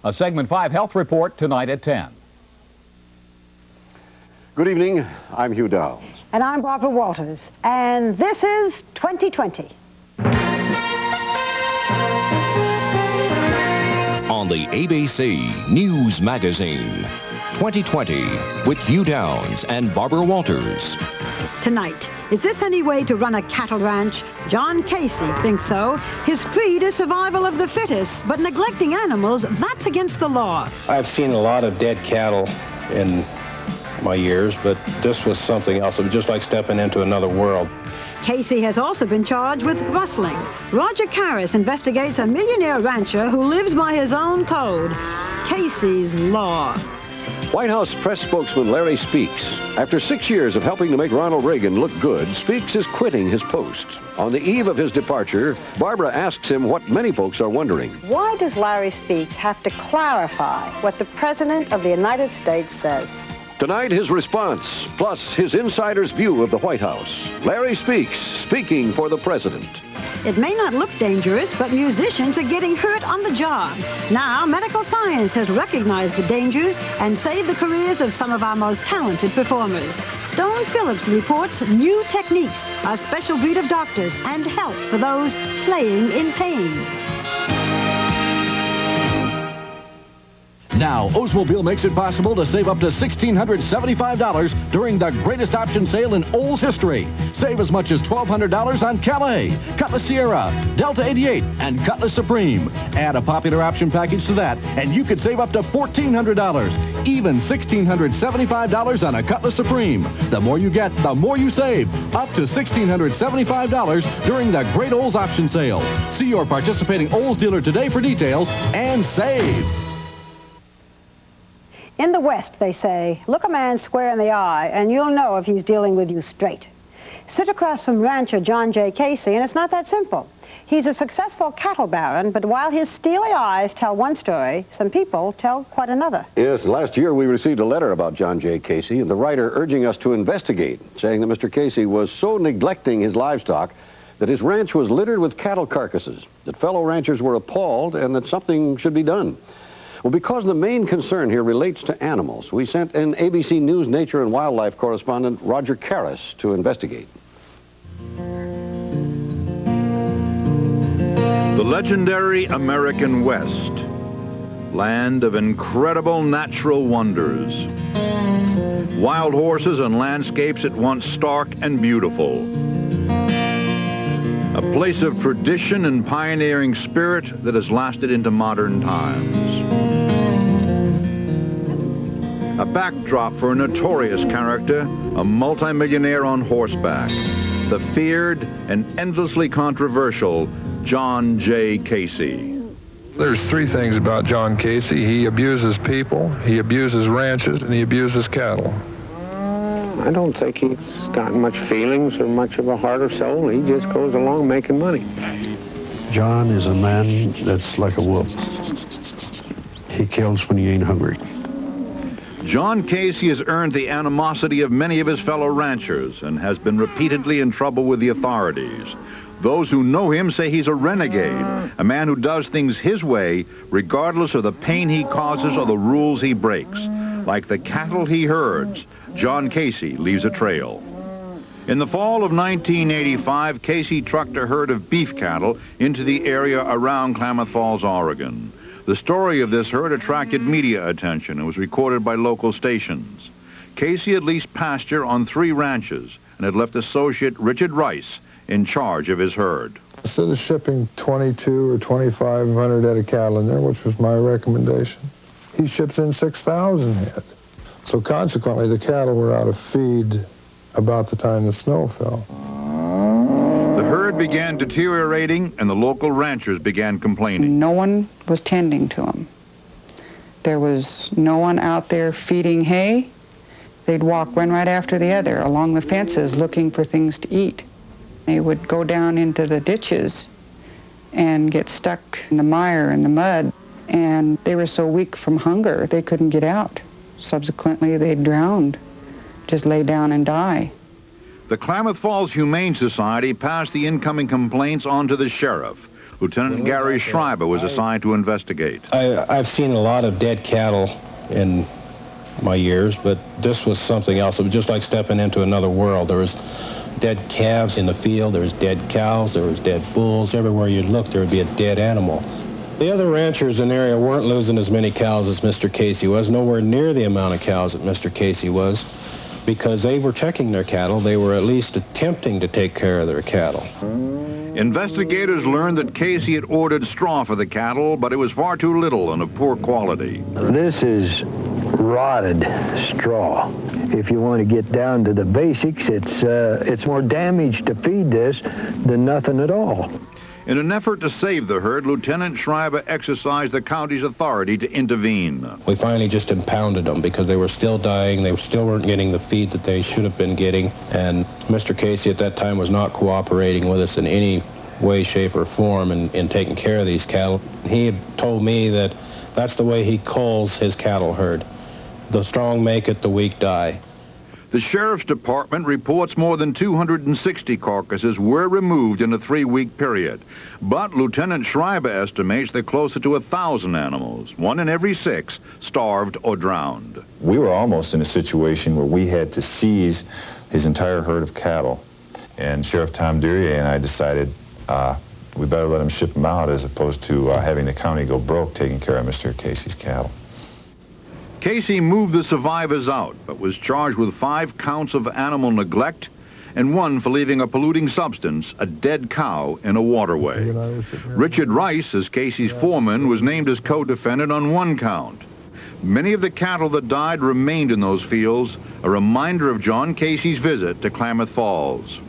A Segment 5 health report tonight at 10. Good evening. I'm Hugh Downs. And I'm Barbara Walters. And this is 2020. On the ABC News Magazine, 2020 with Hugh Downs and Barbara Walters. Tonight, is this any way to run a cattle ranch? John Casey thinks so. His creed is survival of the fittest, but neglecting animals, that's against the law. I've seen a lot of dead cattle in my years, but this was something else. It was just like stepping into another world. Casey has also been charged with rustling. Roger Caras investigates a millionaire rancher who lives by his own code, Casey's Law. White House press spokesman Larry Speakes. After 6 years of helping to make Ronald Reagan look good, Speakes is quitting his post. On the eve of his departure, Barbara asks him what many folks are wondering. Why does Larry Speakes have to clarify what the President of the United States says? Tonight, his response, plus his insider's view of the White House. Larry Speakes, speaking for the President. It may not look dangerous, but musicians are getting hurt on the job. Now, medical science has recognized the dangers and saved the careers of some of our most talented performers. Stone Phillips reports new techniques, a special breed of doctors, and help for those playing in pain. Now, Oldsmobile makes it possible to save up to $1,675 during the greatest option sale in Olds history. Save as much as $1,200 on Calais, Cutlass Sierra, Delta 88, and Cutlass Supreme. Add a popular option package to that, and you could save up to $1,400, even $1,675 on a Cutlass Supreme. The more you get, the more you save. Up to $1,675 during the Great Olds option sale. See your participating Olds dealer today for details and save. In the West, they say, look a man square in the eye, and you'll know if he's dealing with you straight. Sit across from rancher John J. Casey, and it's not that simple. He's a successful cattle baron, but while his steely eyes tell one story, some people tell quite another. Yes, last year we received a letter about John J. Casey, and the writer urging us to investigate, saying that Mr. Casey was so neglecting his livestock that his ranch was littered with cattle carcasses, that fellow ranchers were appalled, and that something should be done. Well, because the main concern here relates to animals, we sent an ABC News Nature and Wildlife correspondent, Roger Caras, to investigate. The legendary American West, land of incredible natural wonders. Wild horses and landscapes at once stark and beautiful. A place of tradition and pioneering spirit that has lasted into modern times. A backdrop for a notorious character, a multimillionaire on horseback, the feared and endlessly controversial John J. Casey. There's three things about John Casey. He abuses people, he abuses ranches, and he abuses cattle. I don't think he's got much feelings or much of a heart or soul. He just goes along making money. John is a man that's like a wolf. He kills when he ain't hungry. John Casey has earned the animosity of many of his fellow ranchers and has been repeatedly in trouble with the authorities. Those who know him say he's a renegade, a man who does things his way, regardless of the pain he causes or the rules he breaks. Like the cattle he herds, John Casey leaves a trail. In the fall of 1985, Casey trucked a herd of beef cattle into the area around Klamath Falls, Oregon. The story of this herd attracted media attention and was recorded by local stations. Casey had leased pasture on 3 ranches and had left associate Richard Rice in charge of his herd. Instead of shipping 22 or 2,500 head of cattle in there, which was my recommendation, he ships in 6,000 head. So consequently, the cattle were out of feed about the time the snow fell. The herd began deteriorating, and the local ranchers began complaining. No one was tending to them. There was no one out there feeding hay. They'd walk one right after the other along the fences looking for things to eat. They would go down into the ditches and get stuck in the mire and the mud, and they were so weak from hunger they couldn't get out. Subsequently, they drowned, just lay down and die. The Klamath Falls Humane Society passed the incoming complaints on to the sheriff. Lieutenant Gary Schreiber was assigned to investigate. I've seen a lot of dead cattle in my years, but this was something else. It was just like stepping into another world. There was dead calves in the field, there was dead cows, there was dead bulls. Everywhere you'd look, there would be a dead animal. The other ranchers in the area weren't losing as many cows as Mr. Casey was, nowhere near the amount of cows that Mr. Casey was, because they were checking their cattle. They were at least attempting to take care of their cattle. Investigators learned that Casey had ordered straw for the cattle, but it was far too little and of poor quality. This is rotted straw. If you want to get down to the basics, it's more damage to feed this than nothing at all. In an effort to save the herd, Lieutenant Schreiber exercised the county's authority to intervene. We finally just impounded them because they were still dying. They still weren't getting the feed that they should have been getting. And Mr. Casey at that time was not cooperating with us in any way, shape, or form in taking care of these cattle. He had told me that that's the way he culls his cattle herd. The strong make it, the weak die. The Sheriff's Department reports more than 260 carcasses were removed in a 3-week period. But Lieutenant Schreiber estimates that closer to 1,000 animals, 1 in every 6, starved or drowned. We were almost in a situation where we had to seize his entire herd of cattle. And Sheriff Tom Duryea and I decided we better let him ship them out as opposed to having the county go broke taking care of Mr. Casey's cattle. Casey moved the survivors out, but was charged with 5 counts of animal neglect and 1 for leaving a polluting substance, a dead cow, in a waterway. Richard Rice, as Casey's foreman, was named as co-defendant on 1 count. Many of the cattle that died remained in those fields, a reminder of John Casey's visit to Klamath Falls.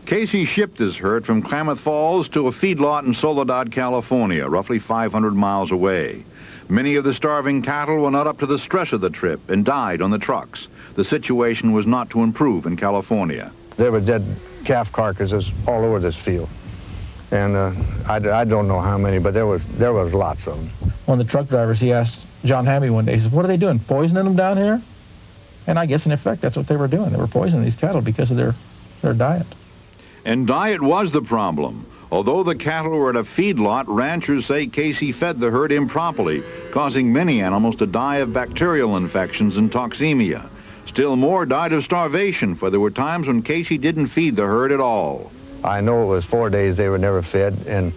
Casey shipped his herd from Klamath Falls to a feedlot in Soledad, California, roughly 500 miles away. Many of the starving cattle were not up to the stress of the trip and died on the trucks. The situation was not to improve in California. There were dead calf carcasses all over this field. And I don't know how many, but there was lots of them. One of the truck drivers, he asked John Hamby one day, he said, "What are they doing, poisoning them down here?" And I guess, in effect, that's what they were doing. They were poisoning these cattle because of their diet. And diet was the problem. Although the cattle were at a feedlot, ranchers say Casey fed the herd improperly, causing many animals to die of bacterial infections and toxemia. Still more died of starvation, for there were times when Casey didn't feed the herd at all. I know it was 4 days they were never fed, and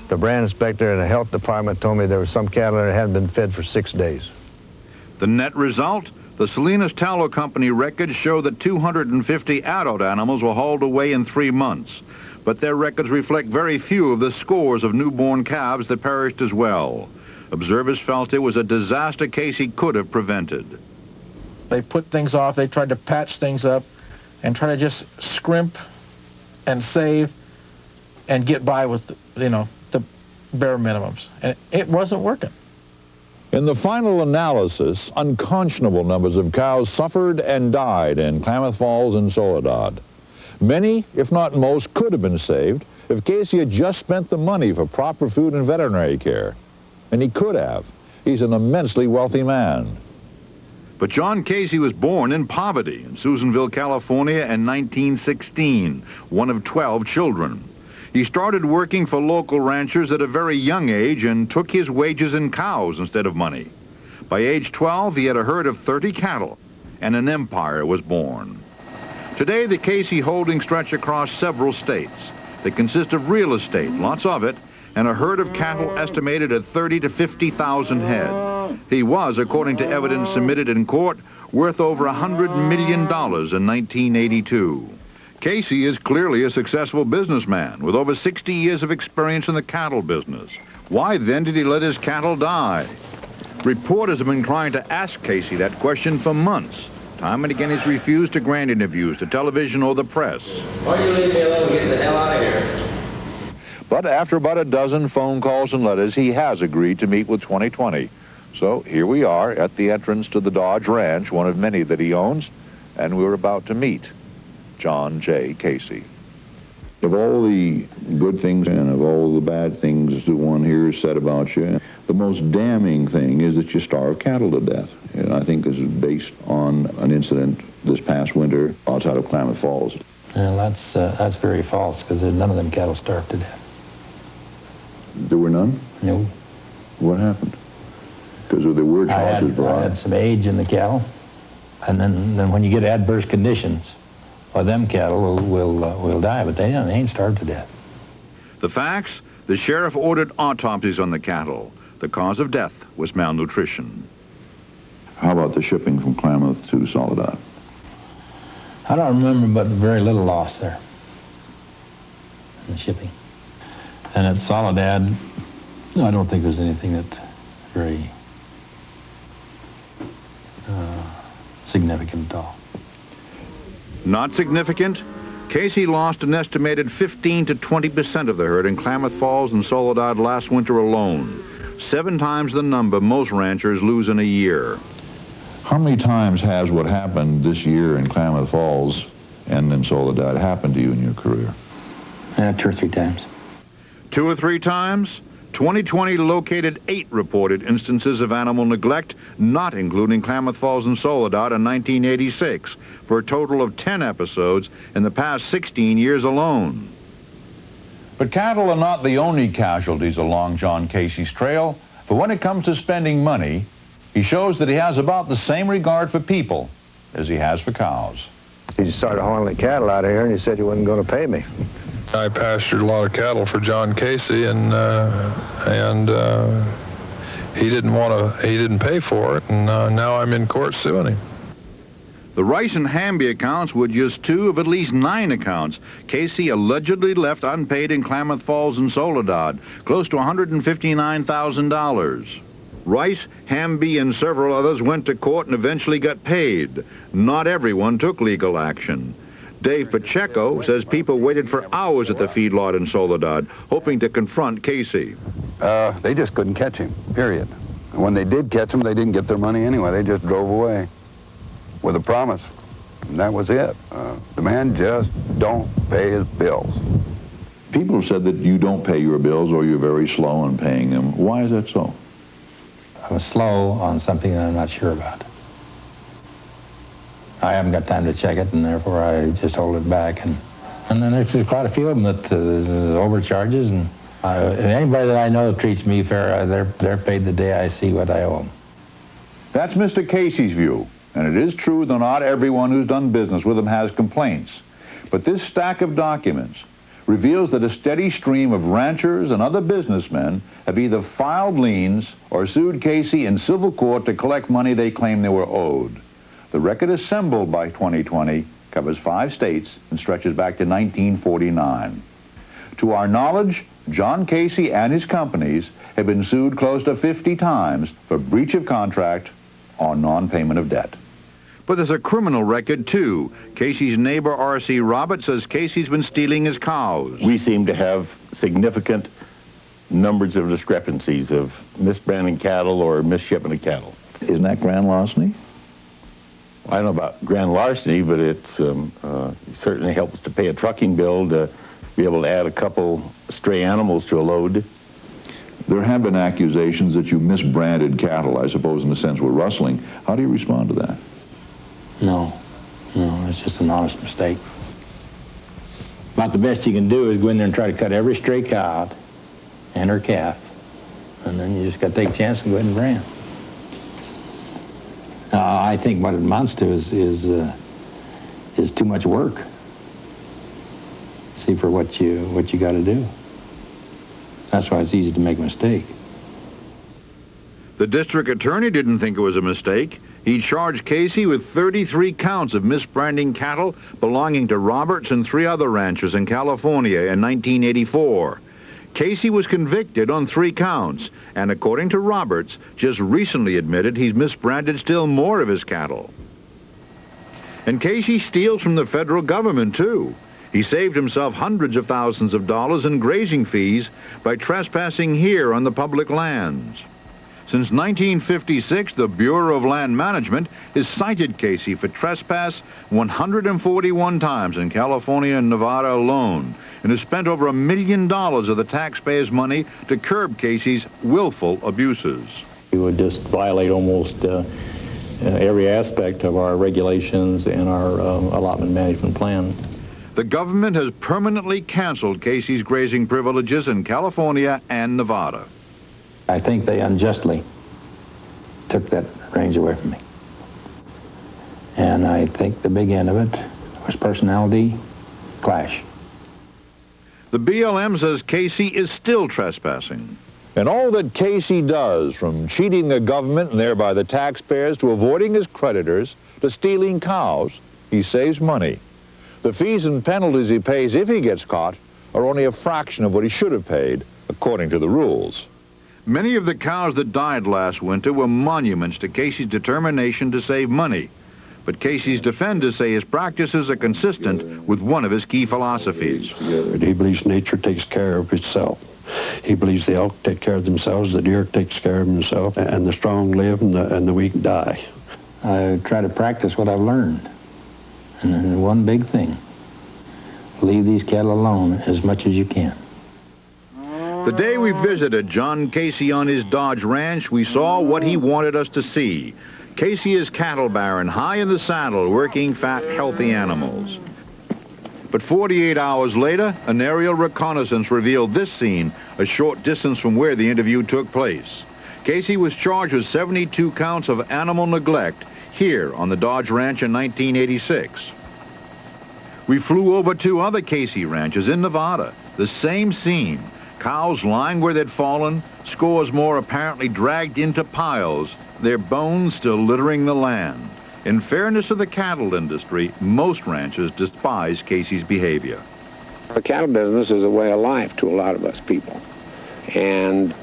the brand inspector and the health department told me there were some cattle that hadn't been fed for 6 days. The net result? The Salinas Tallow Company records show that 250 adult animals were hauled away in 3 months. But their records reflect very few of the scores of newborn calves that perished as well. Observers felt it was a disaster Casey could have prevented. They put things off, they tried to patch things up and try to just scrimp and save and get by with, the bare minimums. And it wasn't working. In the final analysis, unconscionable numbers of cows suffered and died in Klamath Falls and Soledad. Many, if not most, could have been saved if Casey had just spent the money for proper food and veterinary care. And he could have. He's an immensely wealthy man. But John Casey was born in poverty in Susanville, California in 1916, one of 12 children. He started working for local ranchers at a very young age and took his wages in cows instead of money. By age 12, he had a herd of 30 cattle, and an empire was born. Today, the Casey holdings stretch across several states. They consist of real estate, lots of it, and a herd of cattle estimated at 30 to 50,000 head. He was, according to evidence submitted in court, worth over $100 million in 1982. Casey is clearly a successful businessman with over 60 years of experience in the cattle business. Why then did he let his cattle die? Reporters have been trying to ask Casey that question for months. Time and again he's refused to grant interviews to television or the press. Why don't you leave me alone and get the hell out of here? But after about a dozen phone calls and letters, he has agreed to meet with 2020. So here we are at the entrance to the Dodge Ranch, one of many that he owns, and we're about to meet John J. Casey. Of all the good things and of all the bad things that one hears said about you, the most damning thing is that you starve cattle to death. And I think this is based on an incident this past winter outside of Klamath Falls. Well, that's very false, because none of them cattle starved to death. There were none? No. What happened? Because there were charges brought. I had some age in the cattle, and then when you get adverse conditions, well, them cattle will die, but they ain't starved to death. The facts? The sheriff ordered autopsies on the cattle. The cause of death was malnutrition. How about the shipping from Klamath to Soledad? I don't remember, but very little loss there in the shipping. And at Soledad, I don't think there's anything that very significant at all. Not significant? Casey lost an estimated 15 to 20% of the herd in Klamath Falls and Soledad last winter alone. 7 times the number most ranchers lose in a year. How many times has what happened this year in Klamath Falls and in Soledad happened to you in your career? 2 or 3 times. 2 or 3 times? 2020 located 8 reported instances of animal neglect, not including Klamath Falls and Soledad in 1986, for a total of 10 episodes in the past 16 years alone. But cattle are not the only casualties along John Casey's trail, for when it comes to spending money, he shows that he has about the same regard for people as he has for cows. He started hauling the cattle out of here, and he said he wasn't going to pay me. I pastured a lot of cattle for John Casey, and he didn't pay for it, and now I'm in court suing him. The Rice and Hamby accounts were just 2 of at least 9 accounts Casey allegedly left unpaid in Klamath Falls and Soledad, close to $159,000. Rice, Hamby, and several others went to court and eventually got paid. Not everyone took legal action. Dave Pacheco says people waited for hours at the feedlot in Soledad, hoping to confront Casey. They just couldn't catch him, period. And when they did catch him, they didn't get their money anyway. They just drove away with a promise. And that was it. The man just don't pay his bills. People have said that you don't pay your bills or you're very slow in paying them. Why is that so? I was slow on something that I'm not sure about. I haven't got time to check it, and therefore I just hold it back. And then there's quite a few of them that overcharges, and anybody that I know treats me fair, they're paid the day I see what I owe them. That's Mr. Casey's view, and it is true that not everyone who's done business with him has complaints. But this stack of documents reveals that a steady stream of ranchers and other businessmen have either filed liens or sued Casey in civil court to collect money they claim they were owed. The record assembled by 2020 covers 5 states and stretches back to 1949. To our knowledge, John Casey and his companies have been sued close to 50 times for breach of contract or non-payment of debt. But there's a criminal record, too. Casey's neighbor, R.C. Roberts, says Casey's been stealing his cows. We seem to have significant numbers of discrepancies of misbranding cattle or misshipment of cattle. Isn't that grand larceny? I don't know about grand larceny, but it certainly helps to pay a trucking bill to be able to add a couple stray animals to a load. There have been accusations that you misbranded cattle, I suppose, in a sense, with rustling. How do you respond to that? No, it's just an honest mistake. About the best you can do is go in there and try to cut every stray cow out and her calf, and then you just got to take a chance and go ahead and brand. I think what it amounts to is too much work. See for what you got to do. That's why it's easy to make a mistake. The district attorney didn't think it was a mistake. He charged Casey with 33 counts of misbranding cattle belonging to Roberts and 3 other ranchers in California in 1984. Casey was convicted on 3 counts, and according to Roberts, just recently admitted he's misbranded still more of his cattle. And Casey steals from the federal government, too. He saved himself hundreds of thousands of dollars in grazing fees by trespassing here on the public lands. Since 1956, the Bureau of Land Management has cited Casey for trespass 141 times in California and Nevada alone, and has spent over $1 million of the taxpayers' money to curb Casey's willful abuses. We would just violate almost every aspect of our regulations and our allotment management plan. The government has permanently canceled Casey's grazing privileges in California and Nevada. I think they unjustly took that range away from me. And I think the big end of it was personality clash. The BLM says Casey is still trespassing. And all that Casey does, from cheating the government and thereby the taxpayers to avoiding his creditors to stealing cows, he saves money. The fees and penalties he pays if he gets caught are only a fraction of what he should have paid, according to the rules. Many of the cows that died last winter were monuments to Casey's determination to save money. But Casey's defenders say his practices are consistent with one of his key philosophies. He believes nature takes care of itself. He believes the elk take care of themselves, the deer takes care of himself, and the strong live and the weak die. I try to practice what I've learned. And then one big thing, leave these cattle alone as much as you can. The day we visited John Casey on his Dodge ranch, we saw what he wanted us to see. Casey is cattle baron, high in the saddle, working fat, healthy animals. But 48 hours later, an aerial reconnaissance revealed this scene a short distance from where the interview took place. Casey was charged with 72 counts of animal neglect here on the Dodge Ranch in 1986. We flew over 2 other Casey ranches in Nevada. The same scene. Cows lying where they'd fallen, scores more apparently dragged into piles, their bones still littering the land. In fairness to the cattle industry, most ranchers despise Casey's behavior. The cattle business is a way of life to a lot of us people. And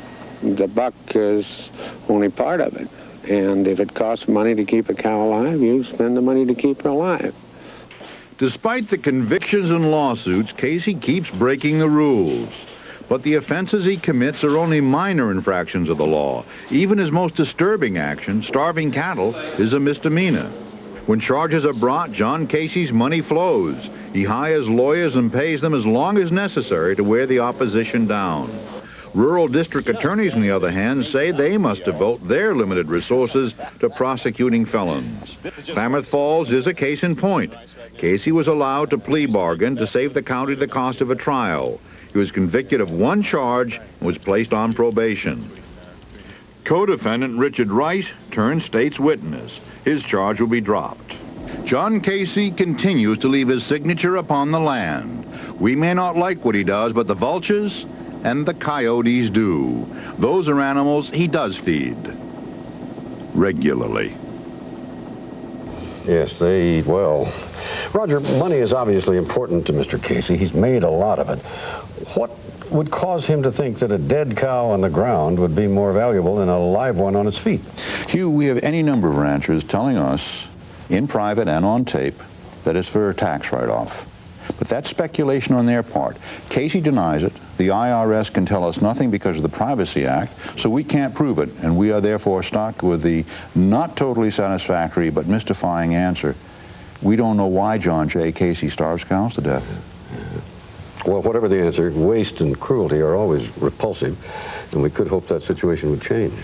the buck is only part of it. And if it costs money to keep a cow alive, you spend the money to keep her alive. Despite the convictions and lawsuits, Casey keeps breaking the rules. But the offenses he commits are only minor infractions of the law. Even his most disturbing action, starving cattle, is a misdemeanor. When charges are brought, John Casey's money flows. He hires lawyers and pays them as long as necessary to wear the opposition down. Rural district attorneys, on the other hand, say they must devote their limited resources to prosecuting felons. Klamath Falls is a case in point. Casey was allowed to plea bargain to save the county the cost of a trial. He was convicted of 1 charge and was placed on probation. Co-defendant Richard Rice turned state's witness. His charge will be dropped. John Casey continues to leave his signature upon the land. We may not like what he does, but the vultures and the coyotes do. Those are animals he does feed regularly. Yes, they eat well. Roger, money is obviously important to Mr. Casey. He's made a lot of it. What would cause him to think that a dead cow on the ground would be more valuable than a live one on its feet? Hugh, we have any number of ranchers telling us, in private and on tape, that it's for a tax write-off. But that's speculation on their part. Casey denies it. The IRS can tell us nothing because of the Privacy Act, so we can't prove it, and we are therefore stuck with the not totally satisfactory but mystifying answer. We don't know why John J. Casey starves cows to death. Well, whatever the answer, waste and cruelty are always repulsive, and we could hope that situation would change.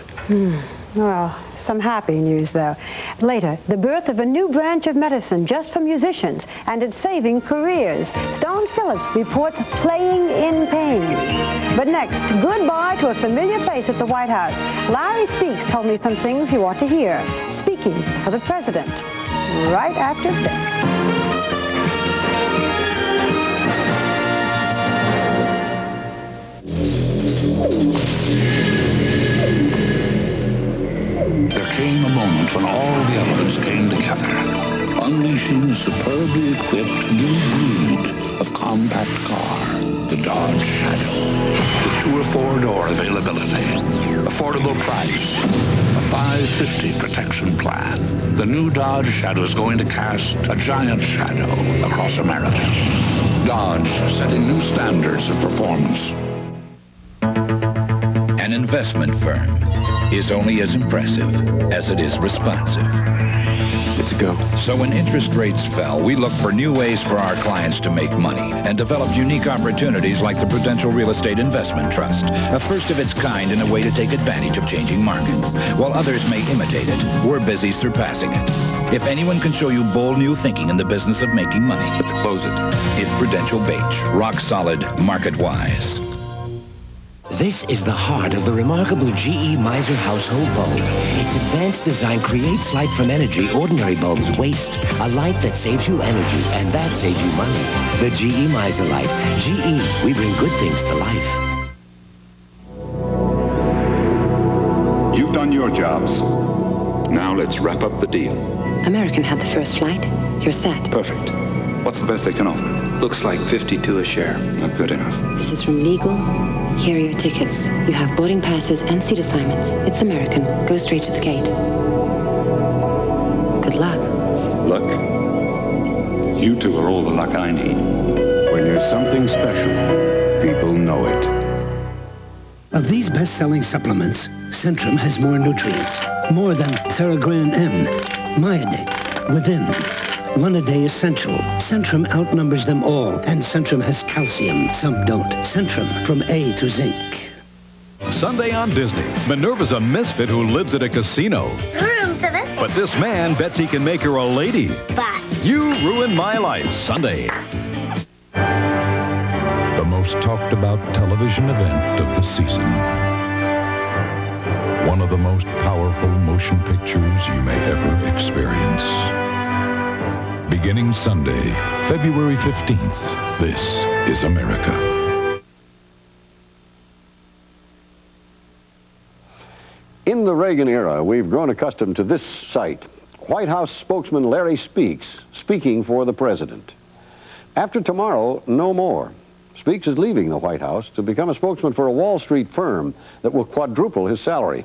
Well, some happy news, though. Later, the birth of a new branch of medicine just for musicians, and it's saving careers. Stone Phillips reports playing in pain. But next, goodbye to a familiar face at the White House. Larry Speaks told me some things you ought to hear. Speaking for the president. Right after this. There came a moment when all the elements came together, unleashing a superbly equipped new breed of compact car, the Dodge Shadow, with 2 or 4-door availability, affordable price, a $550 protection plan. The new Dodge Shadow is going to cast a giant shadow across America. Dodge setting new standards of performance. An investment firm is only as impressive as it is responsive. Let's go. So when interest rates fell, we looked for new ways for our clients to make money and developed unique opportunities like the Prudential Real Estate Investment Trust, a first of its kind in a way to take advantage of changing markets. While others may imitate it, we're busy surpassing it. If anyone can show you bold new thinking in the business of making money, let's close it. It's Prudential Bache. Rock solid, market-wise. This is the heart of the remarkable GE Miser household bulb. Its advanced design creates light from energy ordinary bulbs waste. A light that saves you energy, and that saves you money. The GE Miser light. GE, we bring good things to life. You've done your jobs. Now let's wrap up the deal. American had the first flight. You're set. Perfect. What's the best they can offer? Looks like 52 a share. Not good enough. This is from Legal. Here are your tickets. You have boarding passes and seat assignments. It's American. Go straight to the gate. Good luck. Luck? You two are all the luck I need. When you're something special, people know it. Of these best-selling supplements, Centrum has more nutrients, more than Theragram M, Myodate, Within. One a day essential. Centrum outnumbers them all, and Centrum has calcium. Some don't. Centrum, from A to zinc. Sunday on Disney. Minerva's a misfit who lives at a casino. Room service. But this man bets he can make her a lady. Bus. You Ruined My Life, Sunday. The most talked about television event of the season. One of the most powerful motion pictures you may ever experience. Beginning Sunday, February 15th, this is America. In the Reagan era, we've grown accustomed to this sight. White House spokesman Larry Speakes speaking for the president. After tomorrow, no more. Speakes is leaving the White House to become a spokesman for a Wall Street firm that will quadruple his salary.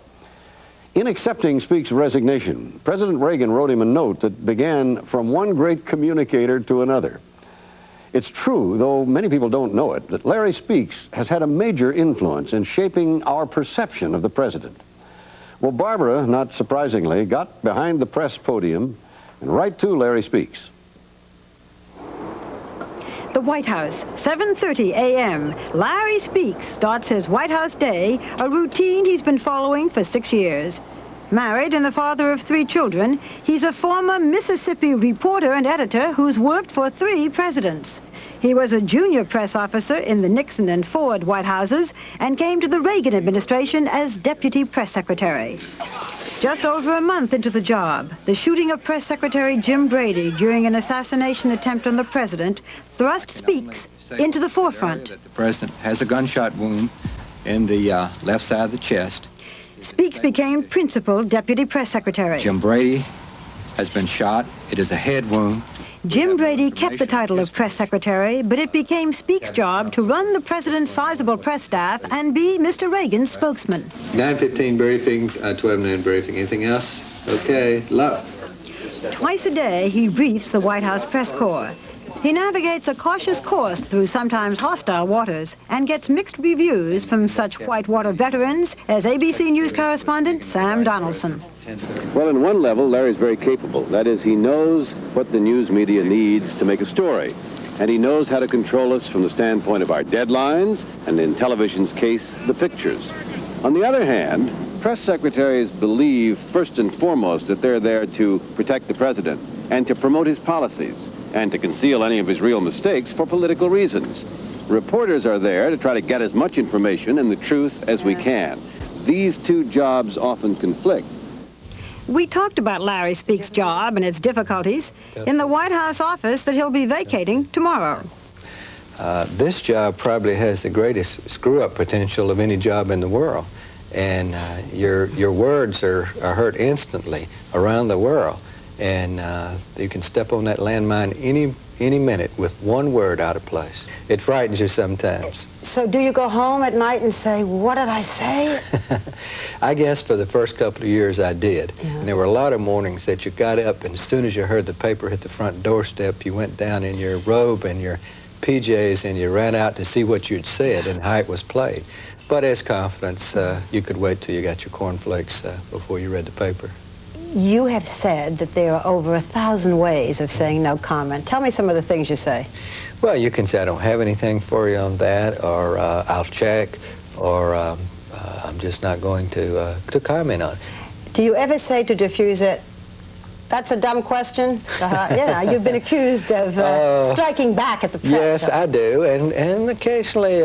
In accepting Speakes' resignation, President Reagan wrote him a note that began from one great communicator to another. It's true, though many people don't know it, that Larry Speakes has had a major influence in shaping our perception of the president. Well, Barbara, not surprisingly, got behind the press podium and right to Larry Speakes. The White House, 7:30 a.m. Larry Speakes starts his White House day, a routine he's been following for 6 years. Married and the father of 3 children, he's a former Mississippi reporter and editor who's worked for 3 presidents. He was a junior press officer in the Nixon and Ford White Houses and came to the Reagan administration as deputy press secretary. Just over a month into the job, the shooting of Press Secretary Jim Brady during an assassination attempt on the president thrust Speakes into the forefront. The president has a gunshot wound in the left side of the chest. Speakes became principal deputy press secretary. Jim Brady has been shot. It is a head wound. Jim Brady kept the title of press secretary, but it became Speakes' job to run the president's sizable press staff and be Mr. Reagan's spokesman. 9:15 briefing, 12:09 briefing. Anything else? Okay, love. Twice a day, he briefs the White House press corps. He navigates a cautious course through sometimes hostile waters and gets mixed reviews from such whitewater veterans as ABC News correspondent Sam Donaldson. Well, in one level, Larry's very capable. That is, he knows what the news media needs to make a story. And he knows how to control us from the standpoint of our deadlines, and in television's case, the pictures. On the other hand, press secretaries believe, first and foremost, that they're there to protect the president and to promote his policies and to conceal any of his real mistakes for political reasons. Reporters are there to try to get as much information and the truth as we can. These two jobs often conflict. We talked about Larry Speakes' job and its difficulties in the White House office that he'll be vacating tomorrow. This job probably has the greatest screw-up potential of any job in the world. And your words are heard instantly around the world. And you can step on that landmine any minute with one word out of place. It frightens you sometimes. So do you go home at night and say, what did I say? I guess for the first couple of years I did. Yeah. And there were a lot of mornings that you got up, and as soon as you heard the paper hit the front doorstep, you went down in your robe and your PJs and you ran out to see what you'd said and how it was played. But as confidence, you could wait till you got your cornflakes before you read the paper. You have said that there are over 1,000 ways of saying no comment. Tell me some of the things you say. Well, you can say I don't have anything for you on that, or I'll check, or I'm just not going to comment on it. Do you ever say to diffuse it, That's a dumb question. You've been accused of striking back at the press. Yes, I do, and occasionally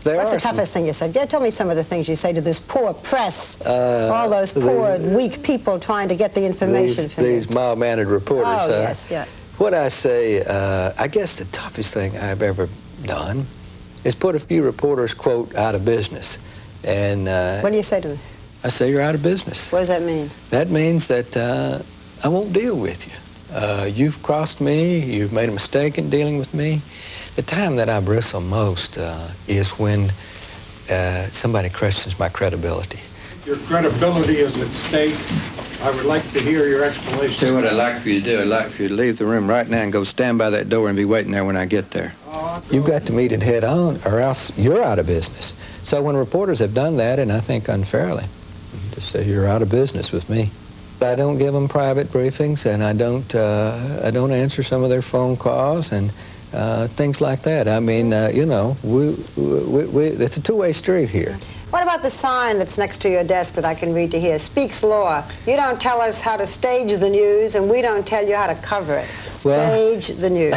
What's the toughest thing you said? Tell me some of the things you say to this poor press, all those poor, weak people trying to get the information from you. These mild-mannered reporters. Oh, yes, yeah. What I say, I guess the toughest thing I've ever done is put a few reporters, quote, out of business. And what do you say to them? I say you're out of business. What does that mean? That means that I won't deal with you. You've crossed me. You've made a mistake in dealing with me. The time that I bristle most is when somebody questions my credibility. Your credibility is at stake. I would like to hear your explanation. Tell you what I'd like for you to do. I'd like for you to leave the room right now and go stand by that door and be waiting there when I get there. You've got to meet it head on, or else you're out of business. So when reporters have done that, and I think unfairly, to say you're out of business with me. I don't give them private briefings, and I don't answer some of their phone calls and things like that. I mean, you know, it's a two-way street here. What about the sign that's next to your desk that I can read to here? Speaks law. You don't tell us how to stage the news, and we don't tell you how to cover it. Stage the news.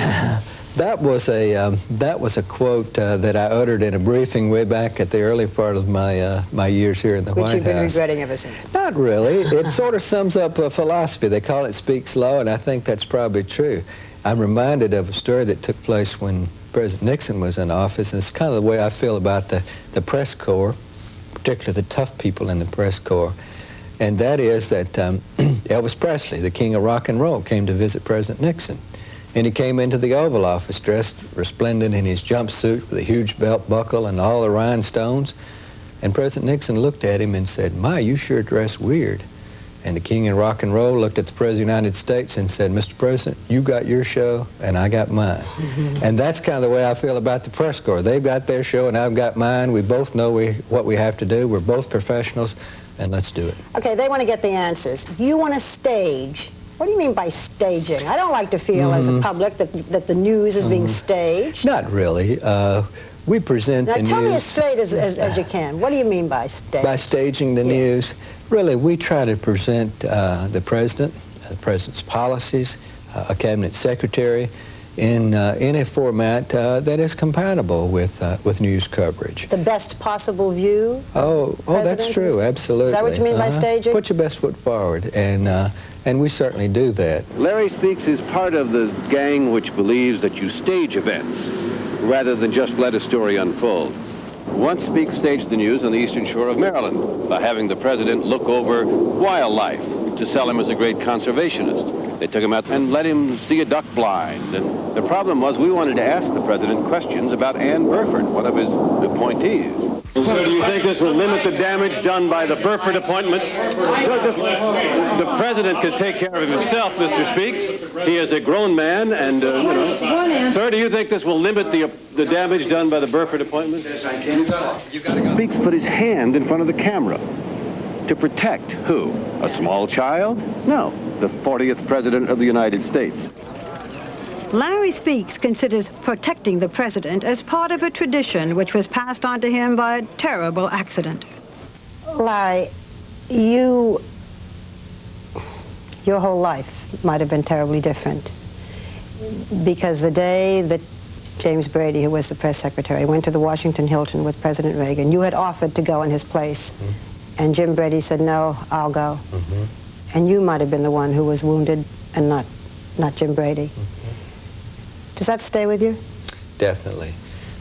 That was a quote that I uttered in a briefing way back at the early part of my years here in the White House. Which you've been regretting ever since. Not really. It sort of sums up a philosophy. They call it speaks law, and I think that's probably true. I'm reminded of a story that took place when President Nixon was in office, and it's kind of the way I feel about the press corps, particularly the tough people in the press corps. And that is that Elvis Presley, the king of rock and roll, came to visit President Nixon. And he came into the Oval Office dressed resplendent in his jumpsuit with a huge belt buckle and all the rhinestones. And President Nixon looked at him and said, "My, you sure dress weird." And the king of rock and roll looked at the President of the United States and said, "Mr. President, you got your show and I got mine." And that's kind of the way I feel about the press corps. They've got their show and I've got mine. We both know what we have to do. We're both professionals, and let's do it. Okay, they want to get the answers. You want to stage. What do you mean by staging? I don't like to feel as a public that the news is being staged. Not really. We present the news. Now tell me as straight as you can. What do you mean by staging? By staging the news? Really, we try to present the president's policies, a cabinet secretary, in a format that is compatible with news coverage. The best possible view? Oh, that's true, absolutely. Is that what you mean by staging? Put your best foot forward, and we certainly do that. Larry Speaks is part of the gang which believes that you stage events rather than just let a story unfold. Once Speaks staged the news on the eastern shore of Maryland by having the president look over wildlife to sell him as a great conservationist. They took him out and let him see a duck blind. And the problem was we wanted to ask the president questions about Ann Burford, one of his appointees. So do you think this will limit the damage done by the Burford appointment? The president can take care of himself, Mr. Speaks. He is a grown man, and, you know. Sir, do you think this will limit the damage done by the Burford appointment? Speaks put his hand in front of the camera. To protect who? A small child? No, the 40th President of the United States. Larry Speaks considers protecting the president as part of a tradition which was passed on to him by a terrible accident. Larry, your whole life might have been terribly different, because the day that James Brady, who was the press secretary, went to the Washington Hilton with President Reagan, you had offered to go in his place. And Jim Brady said, "No, I'll go." And you might have been the one who was wounded and not Jim Brady. Does that stay with you? Definitely.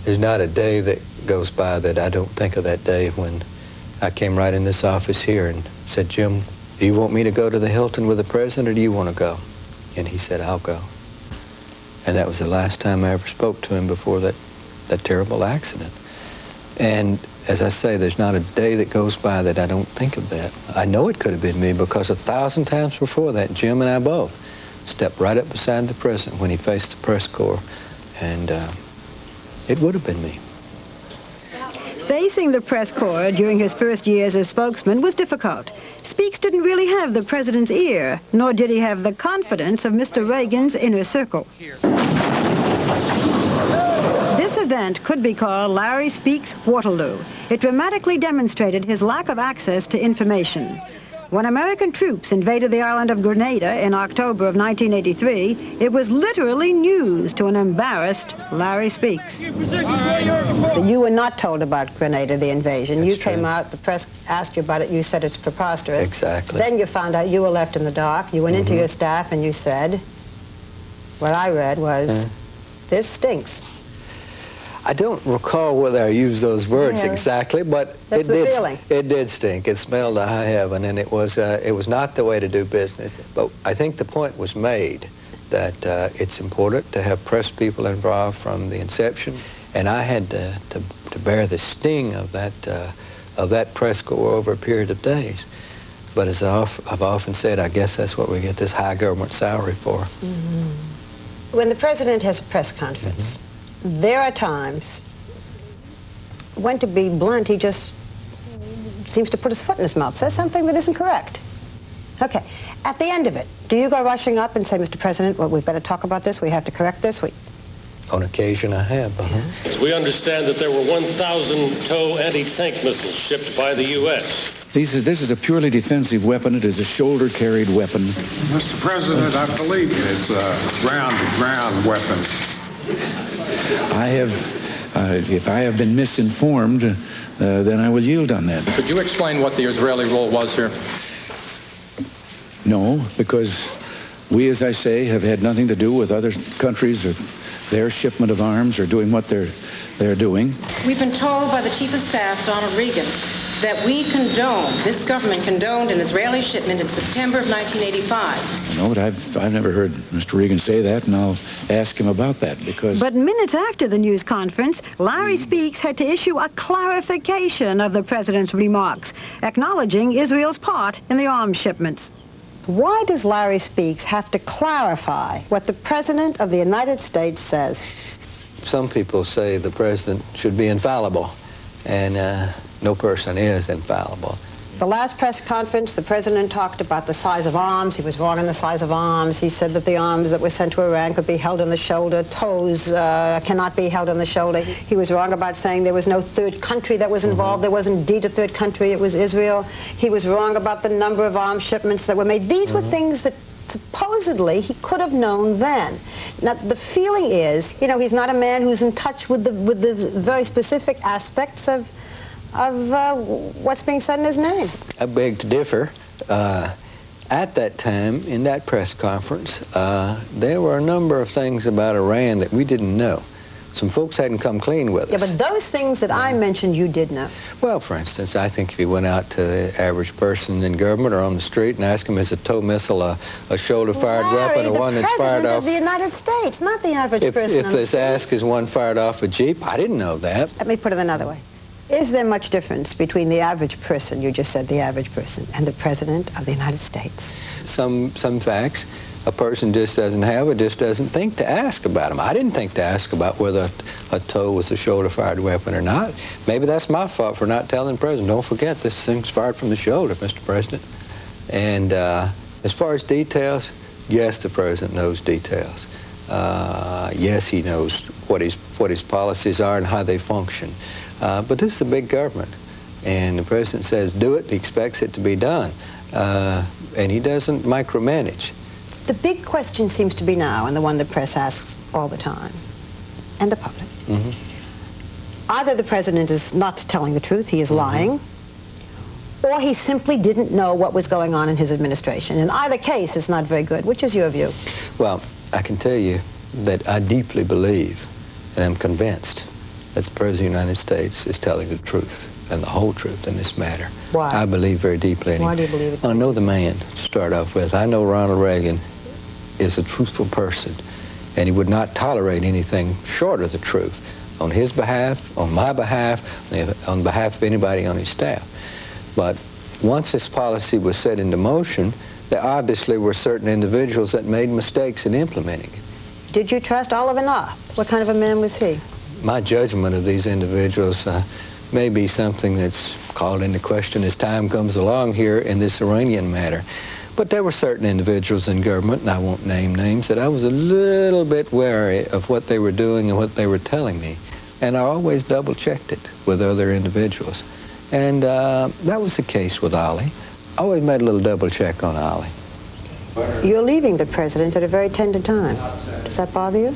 There's not a day that goes by that I don't think of that day when I came right in this office here and said, "Jim, do you want me to go to the Hilton with the president, or do you want to go?" And he said, "I'll go." And that was the last time I ever spoke to him before that terrible accident. And as I say, there's not a day that goes by that I don't think of that. I know it could have been me, because 1,000 times before that, Jim and I both stepped right up beside the president when he faced the press corps, and it would have been me. Facing the press corps during his first years as spokesman was difficult. Speaks didn't really have the president's ear, nor did he have the confidence of Mr. Reagan's inner circle. This event could be called Larry Speaks' Waterloo. It dramatically demonstrated his lack of access to information. When American troops invaded the island of Grenada in October of 1983, it was literally news to an embarrassed Larry Speaks. You were not told about Grenada, the invasion. That's you true. came out, the press asked you about it, you said it's preposterous. Exactly. Then you found out you were left in the dark. You went into your staff and you said, what I read was, this stinks. I don't recall whether I used those words exactly, but That's the feeling. It did stink. It smelled to high heaven, and it was not the way to do business. But I think the point was made that it's important to have press people involved from the inception, and I had to bear the sting of that press go over a period of days. But as I've often said, I guess that's what we get this high government salary for. When the president has a press conference, there are times when, to be blunt, he just seems to put his foot in his mouth, says something that isn't correct. Okay. At the end of it, do you go rushing up and say, Mr. President, well, we've got to talk about this, we have to correct this? On occasion, I have. We understand that there were 1,000 TOW anti-tank missiles shipped by the U.S. This is a purely defensive weapon. It is a shoulder-carried weapon. Mr. President, I believe it's a ground-to-ground weapon. If I have been misinformed, then I will yield on that. Could you explain what the Israeli role was here? No, because we, as I say, have had nothing to do with other countries or their shipment of arms or doing what they're doing. We've been told by the Chief of Staff, Donald Regan, that we condoned, this government condoned an Israeli shipment in September of 1985. No, but I've never heard Mr. Regan say that, and I'll ask him about that, because... But minutes after the news conference, Larry Speaks had to issue a clarification of the president's remarks, acknowledging Israel's part in the arms shipments. Why does Larry Speaks have to clarify what the President of the United States says? Some people say the president should be infallible, and no person is infallible. The last press conference, the president talked about the size of arms. He was wrong on the size of arms. He said that the arms that were sent to Iran could be held on the shoulder. TOWs cannot be held on the shoulder. He was wrong about saying there was no third country that was involved. There was indeed a third country. It was Israel. He was wrong about the number of arms shipments that were made. These were things that supposedly he could have known then. Now, the feeling is, you know, he's not a man who's in touch with the very specific aspects of what's being said in his name. I beg to differ. At that time, in that press conference, there were a number of things about Iran that we didn't know. Some folks hadn't come clean with us. Yeah, but those things that I mentioned, you did know. Well, for instance, I think if you went out to the average person in government or on the street and asked them, is a TOW missile a shoulder-fired weapon or one that's fired off? The President of the United States, not the average person. If this ask is one fired off a Jeep, I didn't know that. Let me put it another way. Is there much difference between the average person, you just said the average person, and the President of the United States? Some facts a person just doesn't have or just doesn't think to ask about them. I didn't think to ask about whether a TOW was a shoulder-fired weapon or not. Maybe that's my fault for not telling the President, don't forget, this thing's fired from the shoulder, Mr. President. And as far as details, yes, the President knows details. Yes, he knows what his policies are and how they function. But this is a big government, and the President says do it, he expects it to be done, and he doesn't micromanage. The big question seems to be now, and the one the press asks all the time, and the public. Either the President is not telling the truth, he is lying, or he simply didn't know what was going on in his administration. In either case, it's not very good. Which is your view? Well, I can tell you that I deeply believe, and I'm convinced, that the President of the United States is telling the truth and the whole truth in this matter. Why? I believe very deeply in him. Why do you believe it? I know the man, to start off with. I know Ronald Reagan is a truthful person, and he would not tolerate anything short of the truth on his behalf, on my behalf, on behalf of anybody on his staff. But once this policy was set into motion, there obviously were certain individuals that made mistakes in implementing it. Did you trust Oliver North? What kind of a man was he? My judgment of these individuals may be something that's called into question as time comes along here in this Iranian matter. But there were certain individuals in government, and I won't name names, that I was a little bit wary of what they were doing and what they were telling me. And I always double-checked it with other individuals. And that was the case with Ollie. Always made a little double check on Ollie. You're leaving the president at a very tender time. Does that bother you?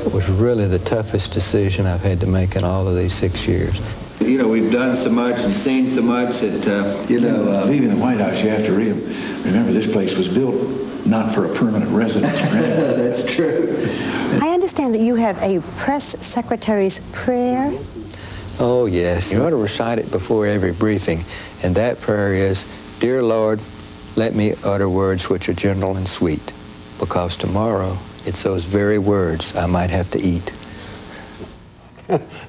It was really the toughest decision I've had to make in all of these 6 years. You know, we've done so much and seen so much that, leaving the White House, you have to remember this place was built not for a permanent residence. That's true. I understand that you have a press secretary's prayer. Oh, yes. You ought to recite it before every briefing. And that prayer is, Dear Lord, let me utter words which are gentle and sweet, because tomorrow it's those very words I might have to eat.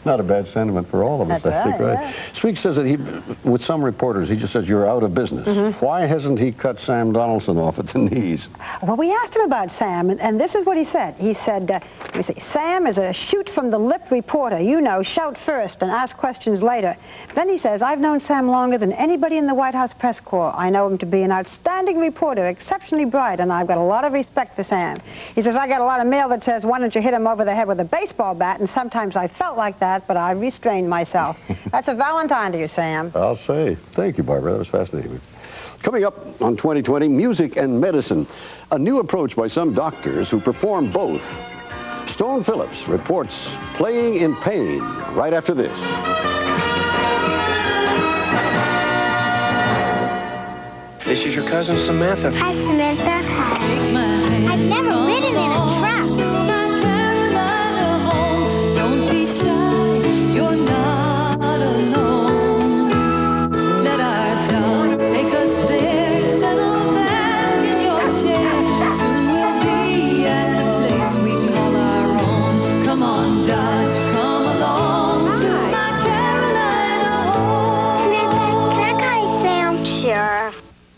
Not a bad sentiment for all of us, I think, right? Yeah. Speaks says that with some reporters, he just says you're out of business. Why hasn't he cut Sam Donaldson off at the knees? Well, we asked him about Sam, and this is what he said. He said, let me see, Sam is a shoot-from-the-lip reporter. You know, shout first and ask questions later. Then he says, I've known Sam longer than anybody in the White House press corps. I know him to be an outstanding reporter, exceptionally bright, and I've got a lot of respect for Sam. He says, I got a lot of mail that says, why don't you hit him over the head with a baseball bat? And sometimes I felt like that, but I restrained myself. That's a Valentine to you, Sam. I'll say. Thank you, Barbara. That was fascinating. Coming up on 2020, music and medicine. A new approach by some doctors who perform both. Stone Phillips reports playing in pain right after this. This is your cousin Samantha. Hi, Samantha. Hi. I've never ridden in a truck.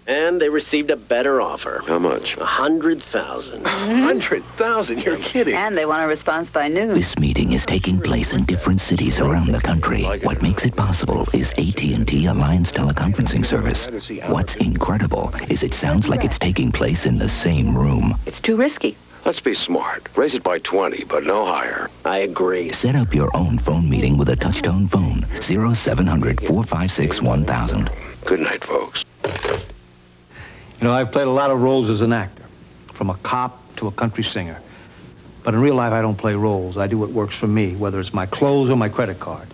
And they received a better offer. How much? 100,000. 100,000? You're kidding. And they want a response by noon. This meeting is taking place in different cities around the country. What makes it possible is AT&T Alliance teleconferencing service. What's incredible is it sounds like it's taking place in the same room. It's too risky. Let's be smart. Raise it by 20, but no higher. I agree. Set up your own phone meeting with a touch-tone phone. 0700-456-1000. Good night, folks. You know, I've played a lot of roles as an actor, from a cop to a country singer. But in real life, I don't play roles. I do what works for me, whether it's my clothes or my credit card.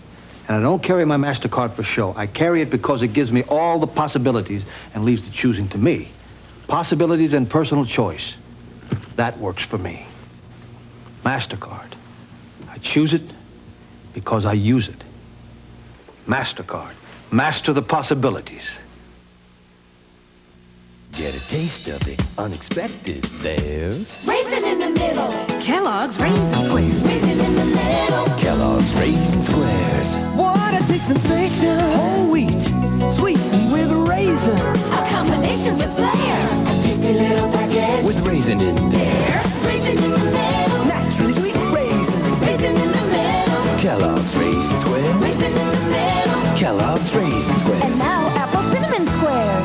And I don't carry my MasterCard for show. I carry it because it gives me all the possibilities and leaves the choosing to me. Possibilities and personal choice. That works for me. MasterCard. I choose it because I use it. MasterCard. Master the possibilities. Get a taste of the unexpected. There's Raisin in the middle. Kellogg's Raisin Squares. Raisin in the middle. Kellogg's Raisin Squares. What a taste sensation. Whole wheat, sweetened with raisin. A combination with flair. A tasty little package. With raisin in there. Raisin in the middle. Naturally sweet raisin. Raisin in the middle. Kellogg's Raisin Squares. Raisin in the middle. Kellogg's Raisin Squares. And now apple cinnamon squares.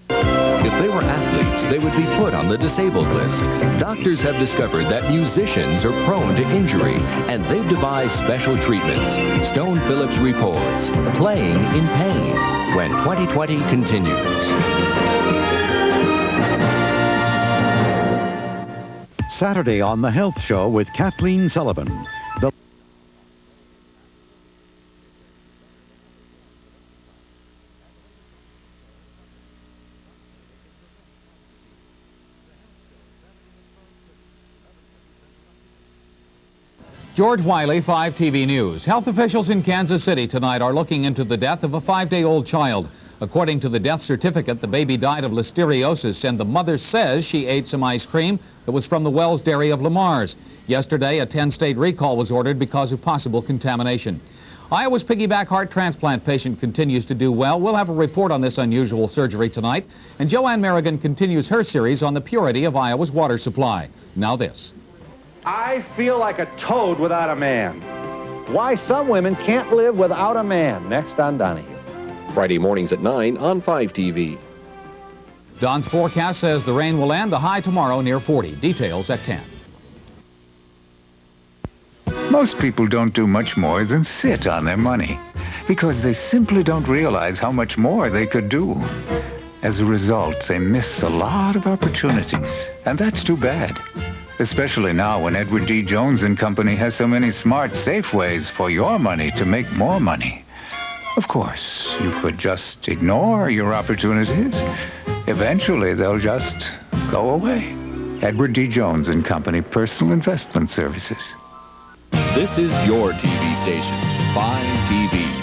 If they were athletes, they would be put on the disabled list. Doctors have discovered that musicians are prone to injury, and they've devised special treatments. Stone Phillips reports, playing in pain, when 2020 continues. Saturday on The Health Show with Kathleen Sullivan. George Wiley, 5 TV News. Health officials in Kansas City tonight are looking into the death of a 5-day-old child. According to the death certificate, the baby died of listeriosis, and the mother says she ate some ice cream that was from the Wells Dairy of Lamar's. Yesterday, a 10-state recall was ordered because of possible contamination. Iowa's piggyback heart transplant patient continues to do well. We'll have a report on this unusual surgery tonight. And Joanne Merrigan continues her series on the purity of Iowa's water supply. Now this. I feel like a toad without a man. Why some women can't live without a man. Next on Donahue. Friday mornings at 9 on 5 TV. Don's forecast says the rain will end, the high tomorrow near 40. Details at 10. Most people don't do much more than sit on their money. because they simply don't realize how much more they could do. As a result, they miss a lot of opportunities, and that's too bad. Especially now when Edward D. Jones and Company has so many smart, safe ways for your money to make more money. Of course, you could just ignore your opportunities. Eventually, they'll just go away. Edward D. Jones and Company Personal Investment Services. This is your TV station, 5TV.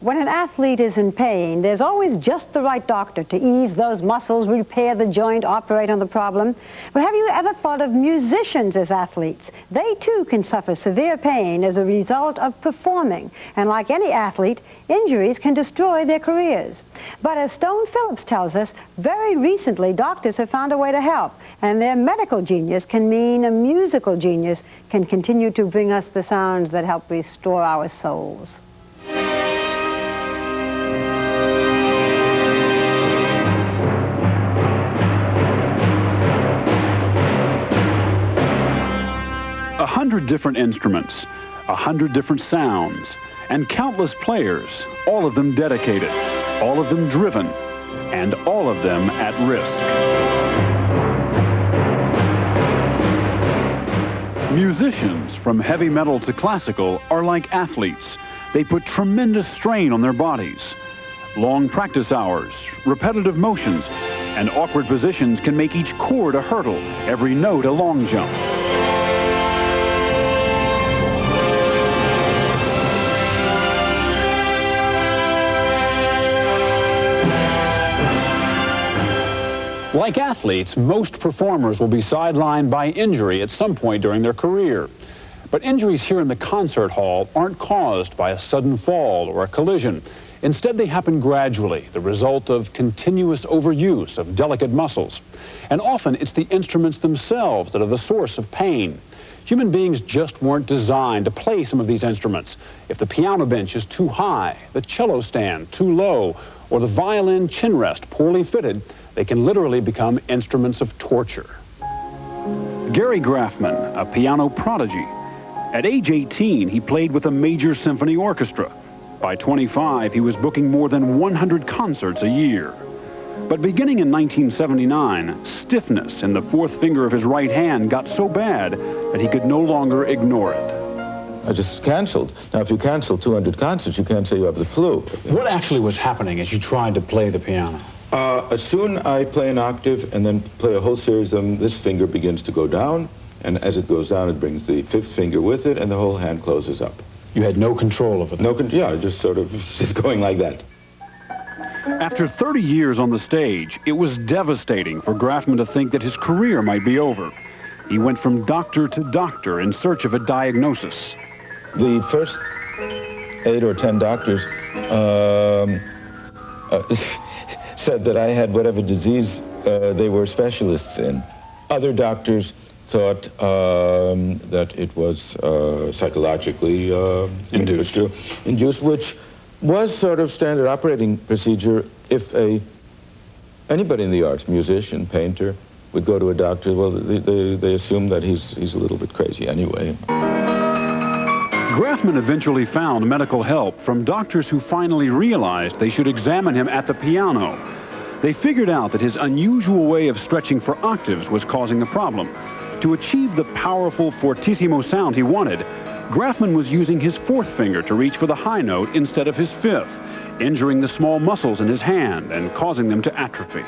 When an athlete is in pain, there's always just the right doctor to ease those muscles, repair the joint, operate on the problem. But have you ever thought of musicians as athletes? They too can suffer severe pain as a result of performing. And like any athlete, injuries can destroy their careers. But as Stone Phillips tells us, very recently doctors have found a way to help. And their medical genius can mean a musical genius can continue to bring us the sounds that help restore our souls. A 100 different instruments, 100 different sounds, and countless players, all of them dedicated, all of them driven, and all of them at risk. Musicians, from heavy metal to classical, are like athletes. They put tremendous strain on their bodies. Long practice hours, repetitive motions, and awkward positions can make each chord a hurdle, every note a long jump. Like athletes, most performers will be sidelined by injury at some point during their career. But injuries here in the concert hall aren't caused by a sudden fall or a collision. Instead, they happen gradually, the result of continuous overuse of delicate muscles. And often, it's the instruments themselves that are the source of pain. Human beings just weren't designed to play some of these instruments. If the piano bench is too high, the cello stand too low, or the violin chin rest poorly fitted, they can literally become instruments of torture. Gary Graffman, a piano prodigy. At age 18, he played with a major symphony orchestra. By 25, he was booking more than 100 concerts a year. But beginning in 1979, stiffness in the fourth finger of his right hand got so bad that he could no longer ignore it. I just canceled. Now, if you cancel 200 concerts, you can't say you have the flu. What actually was happening as you tried to play the piano? As soon I play an octave and then play a whole series of them, this finger begins to go down, and as it goes down, it brings the fifth finger with it, and the whole hand closes up. You had no control of it? Yeah, just sort of just going like that. After 30 years on the stage, it was devastating for Graffman to think that his career might be over. He went from doctor to doctor in search of a diagnosis. The first 8 or 10 doctors said that I had whatever disease they were specialists in. Other doctors thought that it was psychologically induced, which was sort of standard operating procedure if anybody in the arts, musician, painter, would go to a doctor. Well, they assume that he's a little bit crazy anyway. Graffman eventually found medical help from doctors who finally realized they should examine him at the piano. They figured out that his unusual way of stretching for octaves was causing a problem. To achieve the powerful fortissimo sound he wanted, Graffman was using his fourth finger to reach for the high note instead of his fifth, injuring the small muscles in his hand and causing them to atrophy.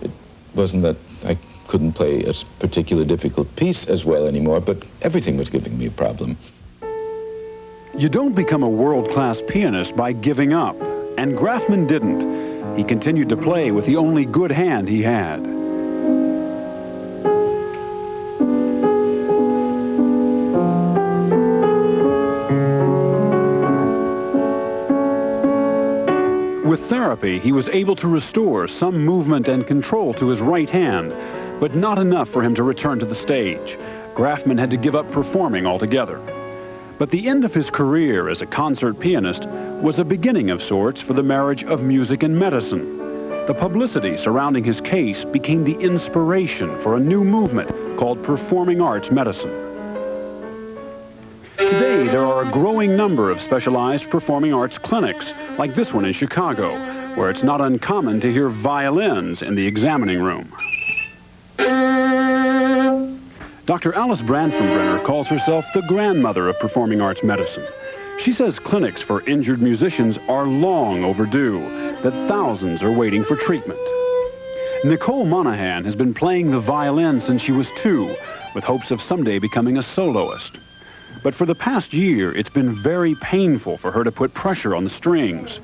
It wasn't that I couldn't play a particular difficult piece as well anymore, but everything was giving me a problem. You don't become a world-class pianist by giving up, and Graffman didn't. He continued to play with the only good hand he had. With therapy, he was able to restore some movement and control to his right hand, but not enough for him to return to the stage. Graffman had to give up performing altogether. But the end of his career as a concert pianist was a beginning of sorts for the marriage of music and medicine. The publicity surrounding his case became the inspiration for a new movement called performing arts medicine. Today, there are a growing number of specialized performing arts clinics, like this one in Chicago, where it's not uncommon to hear violins in the examining room. Dr. Alice Branfenbrenner calls herself the grandmother of performing arts medicine. She says clinics for injured musicians are long overdue, that thousands are waiting for treatment. Nicole Monahan has been playing the violin since she was 2, with hopes of someday becoming a soloist. But for the past year, it's been very painful for her to put pressure on the strings.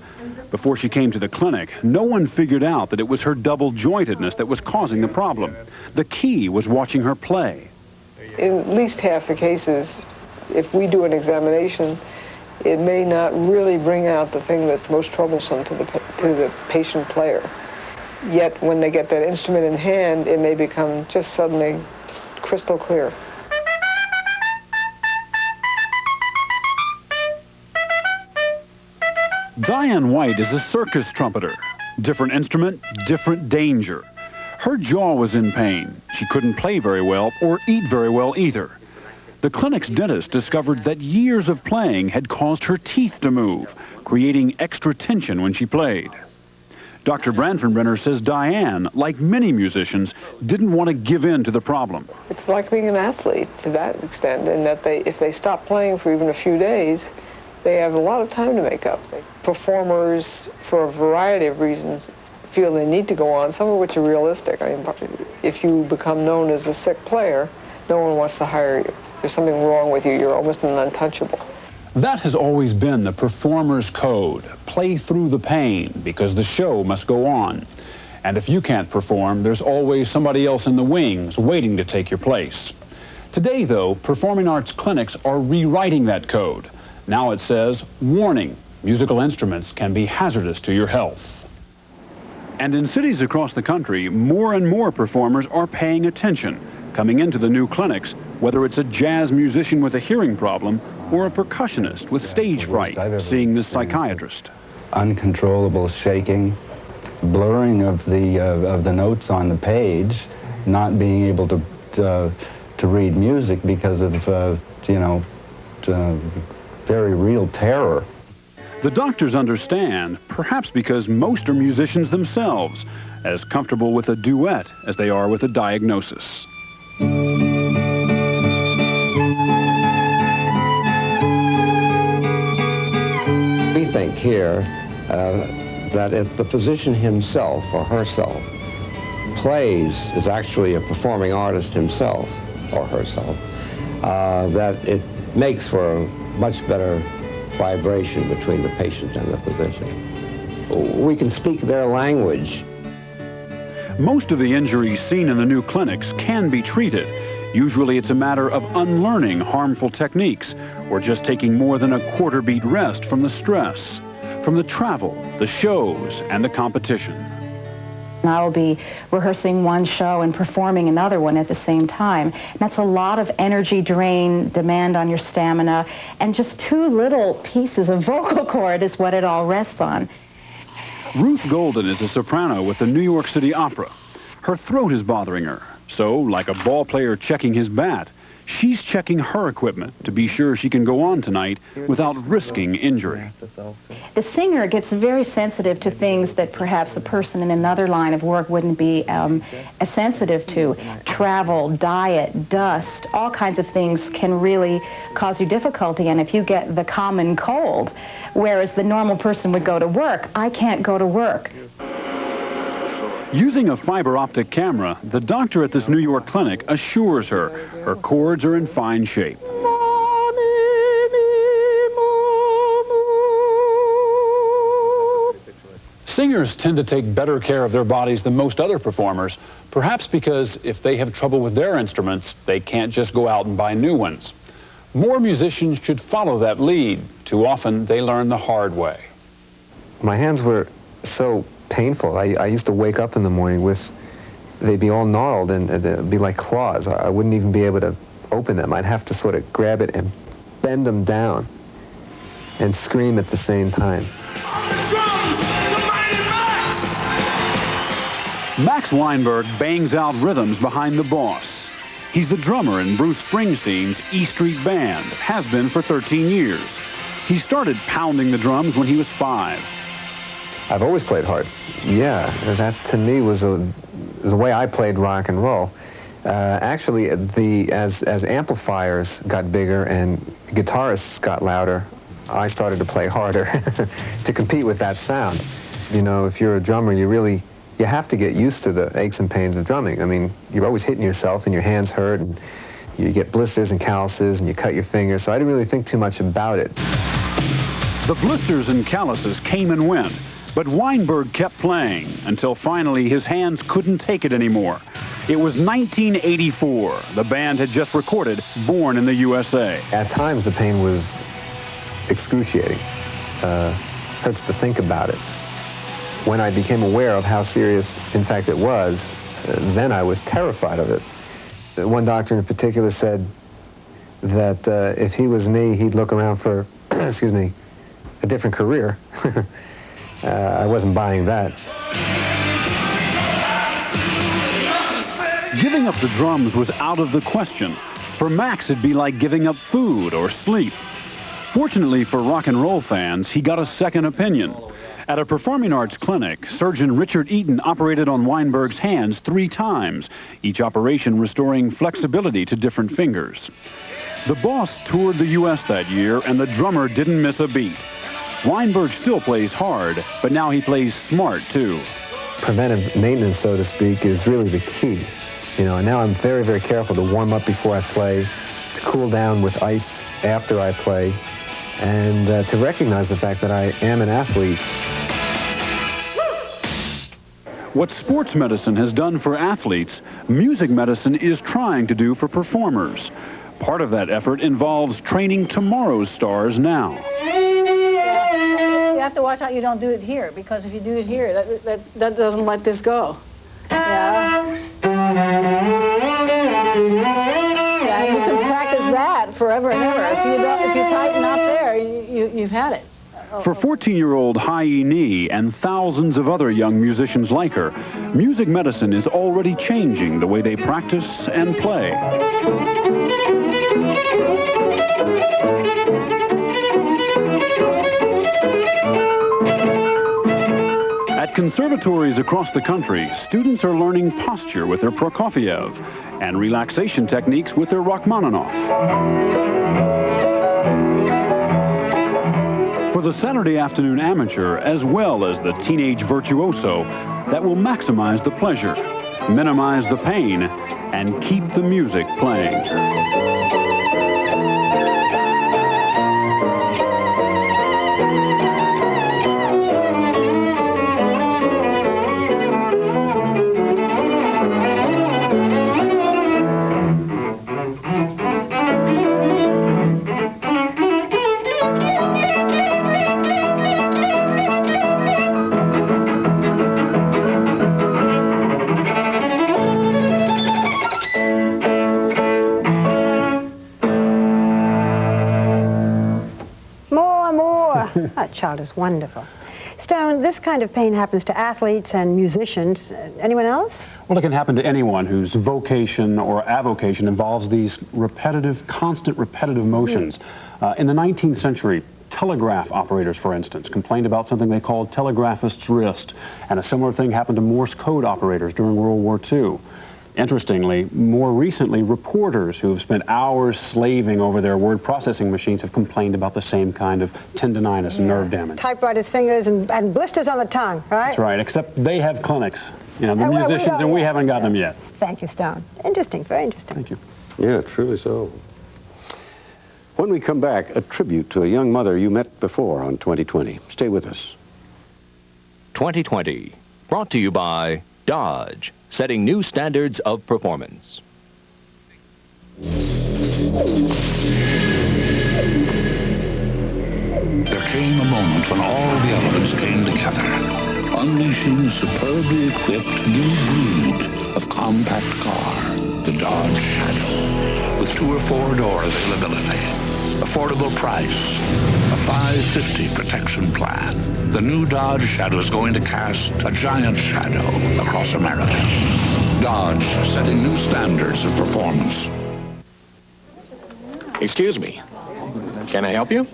Before she came to the clinic, no one figured out that it was her double-jointedness that was causing the problem. The key was watching her play. In at least half the cases, if we do an examination, it may not really bring out the thing that's most troublesome to the patient player. Yet when they get that instrument in hand, it may become just suddenly crystal clear. Diane White is a circus trumpeter. Different instrument, different danger. Her jaw was in pain. She couldn't play very well or eat very well either. The clinic's dentist discovered that years of playing had caused her teeth to move, creating extra tension when she played. Dr. Branfenbrenner says Diane, like many musicians, didn't want to give in to the problem. It's like being an athlete to that extent, in that if they stop playing for even a few days, they have a lot of time to make up. Performers, for a variety of reasons, feel they need to go on, some of which are realistic. I mean, if you become known as a sick player, no one wants to hire you. There's something wrong with you. You're almost an untouchable. That has always been the performer's code. Play through the pain, because the show must go on. And if you can't perform, there's always somebody else in the wings waiting to take your place. Today, though, performing arts clinics are rewriting that code. Now it says, warning, musical instruments can be hazardous to your health. And in cities across the country, more and more performers are paying attention, coming into the new clinics, whether it's a jazz musician with a hearing problem or a percussionist with stage fright, seeing this psychiatrist. Uncontrollable shaking, blurring of the notes on the page, not being able to read music because of very real terror. The doctors understand, perhaps because most are musicians themselves, as comfortable with a duet as they are with a diagnosis. We think here that if the physician himself or herself is actually a performing artist himself or herself, that it makes for a much better vibration between the patient and the physician. We can speak their language. Most of the injuries seen in the new clinics can be treated. Usually it's a matter of unlearning harmful techniques or just taking more than a quarter beat rest from the stress, from the travel, the shows, and the competition. I will be rehearsing one show and performing another one at the same time. And that's a lot of energy drain, demand on your stamina, and just 2 little pieces of vocal cord is what it all rests on. Ruth Golden is a soprano with the New York City Opera. Her throat is bothering her, so like a ball player checking his bat, she's checking her equipment to be sure she can go on tonight without risking injury. The singer gets very sensitive to things that perhaps a person in another line of work wouldn't be as sensitive to. Travel, diet, dust, all kinds of things can really cause you difficulty. And if you get the common cold, whereas the normal person would go to work, I can't go to work. Using a fiber optic camera, the doctor at this New York clinic assures her her cords are in fine shape. Singers tend to take better care of their bodies than most other performers, perhaps because if they have trouble with their instruments, they can't just go out and buy new ones. More musicians should follow that lead. Too often, they learn the hard way. My hands were so painful. I used to wake up in the morning with, they'd be all gnarled and they'd be like claws. I wouldn't even be able to open them. I'd have to sort of grab it and bend them down and scream at the same time. Max Weinberg bangs out rhythms behind the boss. He's the drummer in Bruce Springsteen's E Street Band, has been for 13 years. He started pounding the drums when he was 5. I've always played hard. Yeah, that to me was the way I played rock and roll. Actually, as amplifiers got bigger and guitarists got louder, I started to play harder to compete with that sound. You know, if you're a drummer, you have to get used to the aches and pains of drumming. I mean, you're always hitting yourself and your hands hurt and you get blisters and calluses and you cut your fingers, so I didn't really think too much about it. The blisters and calluses came and went, but Weinberg kept playing until finally his hands couldn't take it anymore. It was 1984. The band had just recorded Born in the USA. At times, the pain was excruciating. Hurts to think about it. When I became aware of how serious, in fact, it was, then I was terrified of it. One doctor in particular said that if he was me, he'd look around for, excuse me, a different career. I wasn't buying that. Giving up the drums was out of the question. For Max, it'd be like giving up food or sleep. Fortunately for rock and roll fans, he got a second opinion. At a performing arts clinic, surgeon Richard Eaton operated on Weinberg's hands 3 times, each operation restoring flexibility to different fingers. The boss toured the U.S. that year, and the drummer didn't miss a beat. Weinberg still plays hard, but now he plays smart, too. Preventive maintenance, so to speak, is really the key. You know, and now I'm very, very careful to warm up before I play, to cool down with ice after I play, and to recognize the fact that I am an athlete. What sports medicine has done for athletes, music medicine is trying to do for performers. Part of that effort involves training tomorrow's stars now. You have to watch out you don't do it here, because if you do it here, that doesn't let this go. Yeah. Yeah, you can practice that forever and ever. If you tighten up there, you've had it. For 14-year-old Hai Ni and thousands of other young musicians like her, music medicine is already changing the way they practice and play. At conservatories across the country, students are learning posture with their Prokofiev and relaxation techniques with their Rachmaninoff. For the Saturday afternoon amateur, as well as the teenage virtuoso, that will maximize the pleasure, minimize the pain, and keep the music playing. That child is wonderful. Stone, this kind of pain happens to athletes and musicians. Anyone else? Well, it can happen to anyone whose vocation or avocation involves these constant repetitive motions. In the 19th century, telegraph operators, for instance, complained about something they called telegraphist's wrist, and a similar thing happened to Morse code operators during World War II. Interestingly, more recently, reporters who have spent hours slaving over their word processing machines have complained about the same kind of tendinitis and nerve damage. Typewriters' fingers and blisters on the tongue, right? That's right, except they have clinics, you know, the musicians, and we haven't got them yet. Thank you, Stone. Interesting, very interesting. Thank you. Yeah, truly so. When we come back, a tribute to a young mother you met before on 2020. Stay with us. 2020, brought to you by Dodge, setting new standards of performance. There came a moment when all the elements came together, unleashing a superbly equipped new breed of compact car, the Dodge Shadow, with 2- or 4-door availability, affordable price, a 550 protection plan. The new Dodge Shadow is going to cast a giant shadow across America. Dodge setting new standards of performance. Excuse me. Can I help you?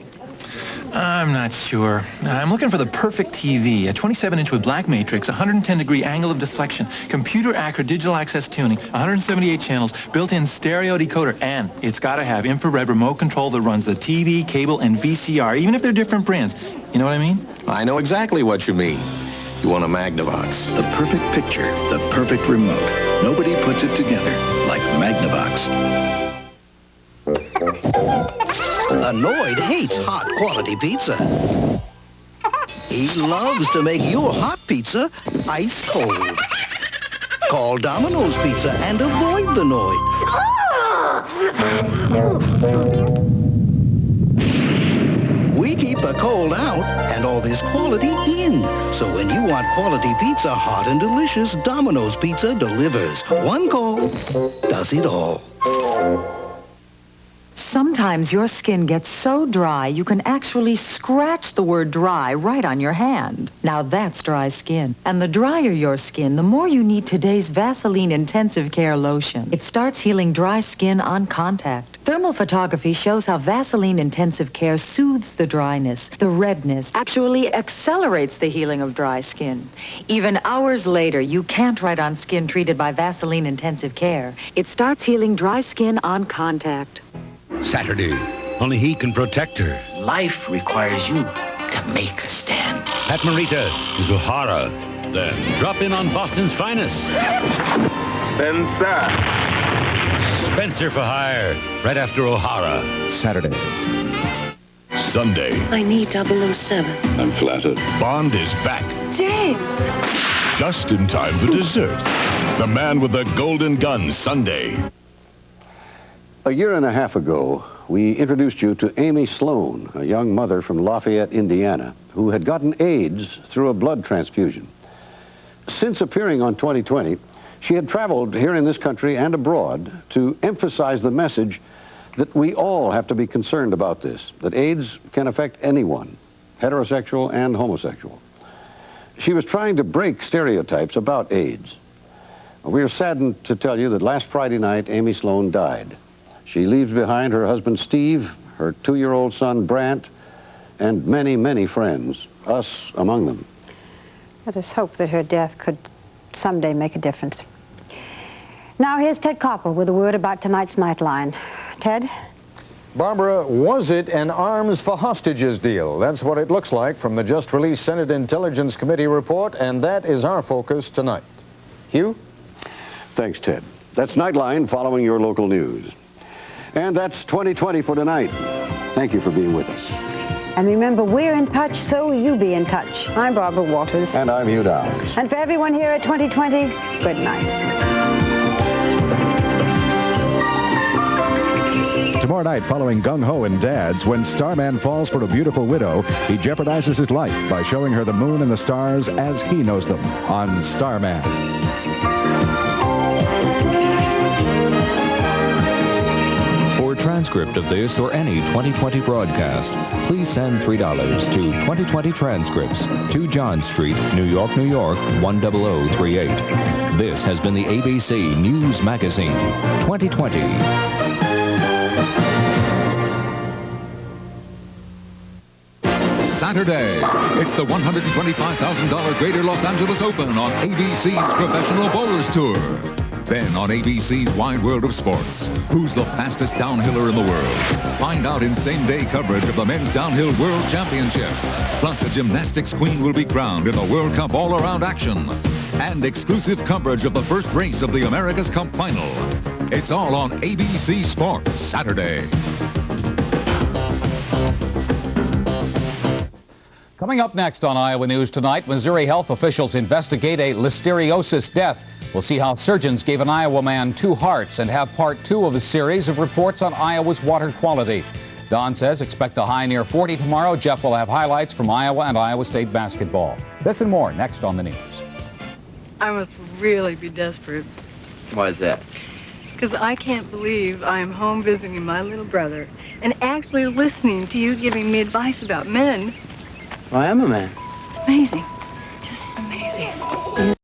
I'm not sure. I'm looking for the perfect TV. A 27-inch with black matrix, 110-degree angle of deflection, computer-accurate digital access tuning, 178 channels, built-in stereo decoder, and it's got to have infrared remote control that runs the TV, cable, and VCR, even if they're different brands. You know what I mean? I know exactly what you mean. You want a Magnavox. The perfect picture, the perfect remote. Nobody puts it together like Magnavox. Annoyed hates hot quality pizza. He loves to make your hot pizza ice cold. Call Domino's Pizza and avoid the noise. We keep the cold out and all this quality in. So when you want quality pizza hot and delicious, Domino's Pizza delivers. One call does it all. Sometimes your skin gets so dry you can actually scratch the word dry right on your hand. Now that's dry skin. And the drier your skin, the more you need today's Vaseline Intensive Care Lotion. It starts healing dry skin on contact. Thermal photography shows how Vaseline Intensive Care soothes the dryness, the redness, actually accelerates the healing of dry skin. Even hours later, you can't write on skin treated by Vaseline Intensive Care. It starts healing dry skin on contact. Saturday. Only he can protect her. Life requires you to make a stand. Pat Morita is O'Hara. Then drop in on Boston's finest. Spencer for hire, right after O'Hara. Saturday. Sunday. I need 007. I'm flattered. Bond is back. James! Just in time for dessert. The Man with the Golden Gun, Sunday. A year and a half ago, we introduced you to Amy Sloan, a young mother from Lafayette, Indiana, who had gotten AIDS through a blood transfusion. Since appearing on 2020, she had traveled here in this country and abroad to emphasize the message that we all have to be concerned about this, that AIDS can affect anyone, heterosexual and homosexual. She was trying to break stereotypes about AIDS. We are saddened to tell you that last Friday night, Amy Sloan died. She leaves behind her husband, Steve, her 2-year-old son, Brant, and many, many friends, us among them. Let us hope that her death could someday make a difference. Now here's Ted Koppel with a word about tonight's Nightline. Ted? Barbara, was it an arms for hostages deal? That's what it looks like from the just-released Senate Intelligence Committee report, and that is our focus tonight. Hugh? Thanks, Ted. That's Nightline following your local news. And that's 2020 for tonight. Thank you for being with us. And remember, we're in touch, so will you be in touch. I'm Barbara Walters. And I'm Hugh Downs. And for everyone here at 2020, good night. Tomorrow night, following Gung Ho and Dad's, when Starman falls for a beautiful widow, he jeopardizes his life by showing her the moon and the stars as he knows them on Starman. For a transcript of this or any 2020 broadcast, please send $3 to 2020 Transcripts to John Street, New York, New York, 10038. This has been the ABC News Magazine 2020. Saturday, it's the $125,000 Greater Los Angeles Open on ABC's Professional Bowlers Tour. Then on ABC's Wide World of Sports, who's the fastest downhiller in the world? Find out in same-day coverage of the Men's Downhill World Championship. Plus, a gymnastics queen will be crowned in the World Cup all-around action. And exclusive coverage of the first race of the America's Cup Final. It's all on ABC Sports Saturday. Coming up next on Iowa News Tonight, Missouri health officials investigate a listeriosis death. We'll see how surgeons gave an Iowa man 2 hearts and have part 2 of a series of reports on Iowa's water quality. Don says expect a high near 40 tomorrow. Jeff will have highlights from Iowa and Iowa State basketball. This and more next on the news. I must really be desperate. Why is that? because I can't believe I am home visiting my little brother and actually listening to you giving me advice about men. I am a man. It's amazing. Just amazing.